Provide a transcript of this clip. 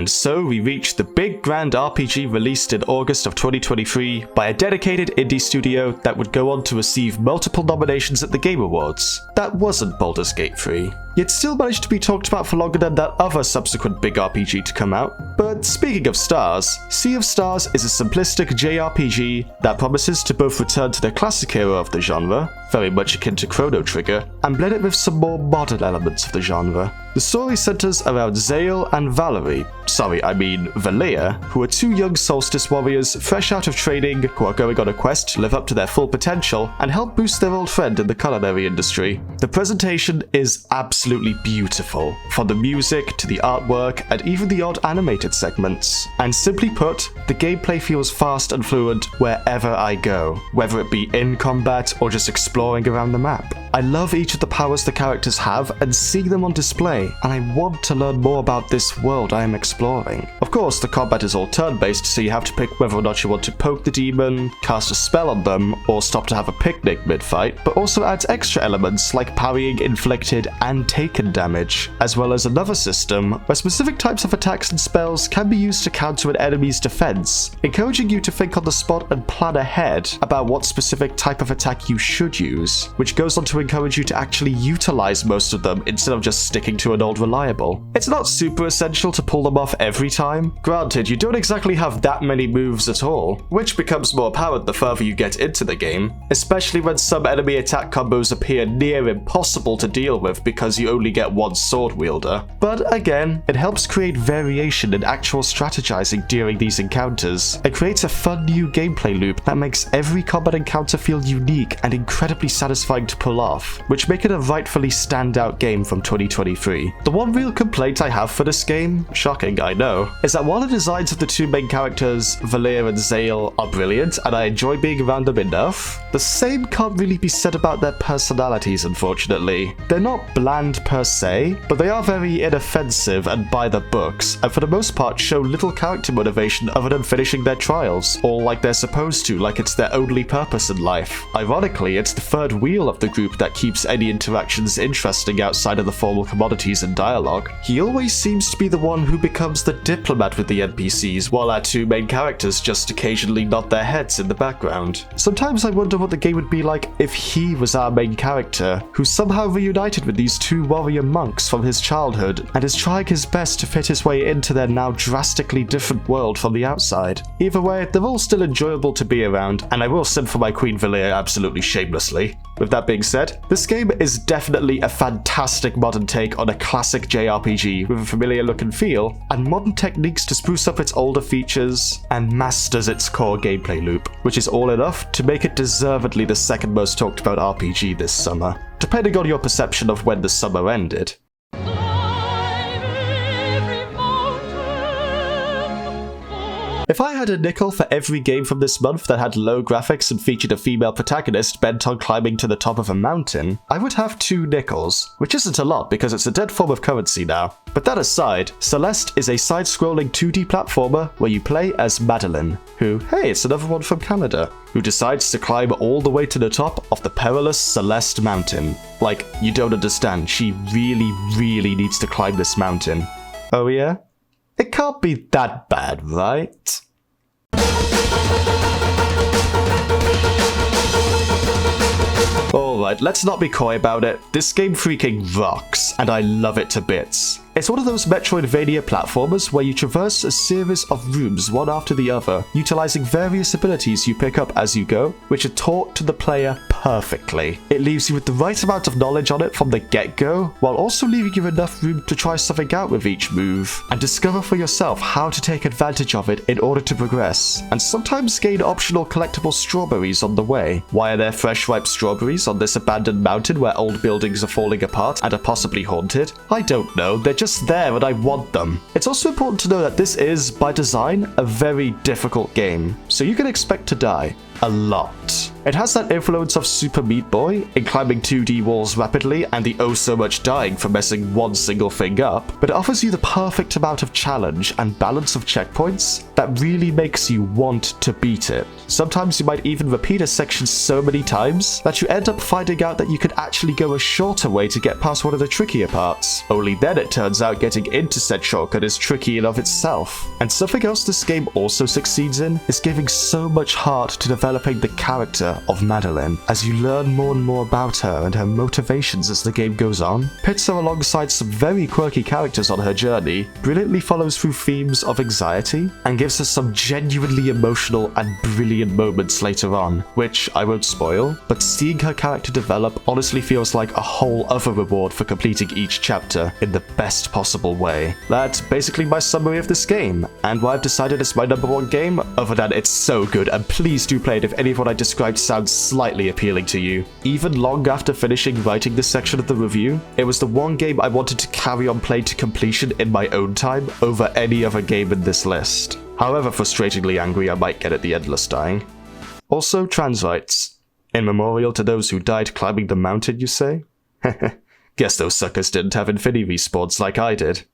And so we reach the big grand RPG released in August of 2023 by a dedicated indie studio that would go on to receive multiple nominations at the Game Awards. That wasn't Baldur's Gate 3. Yet still managed to be talked about for longer than that other subsequent big RPG to come out. But speaking of stars, Sea of Stars is a simplistic JRPG that promises to both return to the classic era of the genre, very much akin to Chrono Trigger, and blend it with some more modern elements of the genre. The story centers around Zale and Valerie, Valia, who are two young Solstice warriors fresh out of training who are going on a quest to live up to their full potential and help boost their old friend in the culinary industry. The presentation is absolutely beautiful, from the music to the artwork and even the odd animated segments. And simply put, the gameplay feels fast and fluent wherever I go, whether it be in combat or just exploring around the map. I love each of the powers the characters have and seeing them on display, and I want to learn more about this world I am exploring. Of course, the combat is all turn-based, so you have to pick whether or not you want to poke the demon, cast a spell on them, or stop to have a picnic mid-fight, but also adds extra elements like parrying inflicted and taken damage, as well as another system where specific types of attacks and spells can be used to counter an enemy's defense, encouraging you to think on the spot and plan ahead about what specific type of attack you should use, which goes on to encourage you to actually utilize most of them instead of just sticking to an old reliable. It's not super essential to pull them off every time. Granted, you don't exactly have that many moves at all, which becomes more apparent the further you get into the game, especially when some enemy attack combos appear near impossible to deal with because you only get one sword wielder. But again, it helps create variation in actual strategizing during these encounters, and creates a fun new gameplay loop that makes every combat encounter feel unique and incredibly satisfying to pull off, which make it a rightfully standout game from 2023. The one real complaint I have for this game, shocking I know, is that while the designs of the two main characters, Valir and Zale, are brilliant and I enjoy being around them enough, the same can't really be said about their personalities, unfortunately. They're not bland per se, but they are very inoffensive and by the books, and for the most part show little character motivation other than finishing their trials, all like they're supposed to, like it's their only purpose in life. Ironically, it's the third wheel of the group that keeps any interactions interesting outside of the formal commodities and dialogue. He always seems to be the one who becomes the diplomat with the NPCs, while our two main characters just occasionally nod their heads in the background. Sometimes I wonder what the game would be like if he was our main character, who somehow reunited with these two warrior monks from his childhood and is trying his best to fit his way into their now drastically different world from the outside. Either way, they're all still enjoyable to be around, and I will simp for my Queen Valir absolutely shamelessly. With that being said, this game is definitely a fantastic modern take on a classic JRPG with a familiar look and feel, and modern techniques to spruce up its older features, and masters its core gameplay loop, which is all enough to make it deservedly the second most talked about RPG this summer, depending on your perception of when the summer ended. If I had a nickel for every game from this month that had low graphics and featured a female protagonist bent on climbing to the top of a mountain, I would have 2 nickels, which isn't a lot because it's a dead form of currency now. But that aside, Celeste is a side-scrolling 2D platformer where you play as Madeline, who, hey, it's another one from Canada, who decides to climb all the way to the top of the perilous Celeste mountain. Like, you don't understand, she really needs to climb this mountain. Oh yeah? It can't be that bad, right? Alright, let's not be coy about it. This game freaking rocks, and I love it to bits. It's one of those Metroidvania platformers where you traverse a series of rooms one after the other, utilizing various abilities you pick up as you go, which are taught to the player perfectly. It leaves you with the right amount of knowledge on it from the get-go, while also leaving you enough room to try something out with each move, and discover for yourself how to take advantage of it in order to progress, and sometimes gain optional collectible strawberries on the way. Why are there fresh ripe strawberries on this abandoned mountain where old buildings are falling apart and are possibly haunted? I don't know, they're just there and I want them. It's also important to know that this is, by design, a very difficult game, so you can expect to die a lot. It has that influence of Super Meat Boy in climbing 2D walls rapidly and the oh so much dying for messing one single thing up, but it offers you the perfect amount of challenge and balance of checkpoints that really makes you want to beat it. Sometimes you might even repeat a section so many times that you end up finding out that you could actually go a shorter way to get past one of the trickier parts. Only then it turns out getting into said shortcut is tricky in of itself. And something else this game also succeeds in is giving so much heart to developing the character of Madeline. As you learn more and more about her and her motivations as the game goes on, pits her alongside some very quirky characters on her journey, brilliantly follows through themes of anxiety, and gives us some genuinely emotional and brilliant moments later on, which I won't spoil, but seeing her character develop honestly feels like a whole other reward for completing each chapter in the best possible way. That's basically my summary of this game, and why I've decided it's my #1 game, other than it's so good, and please do play it if any of what I described sounds slightly appealing to you. Even long after finishing writing this section of the review, it was the one game I wanted to carry on playing to completion in my own time over any other game in this list. However frustratingly angry I might get at the endless dying. Also, trans rights. In memorial to those who died climbing the mountain, you say? Guess those suckers didn't have infinity respawns like I did.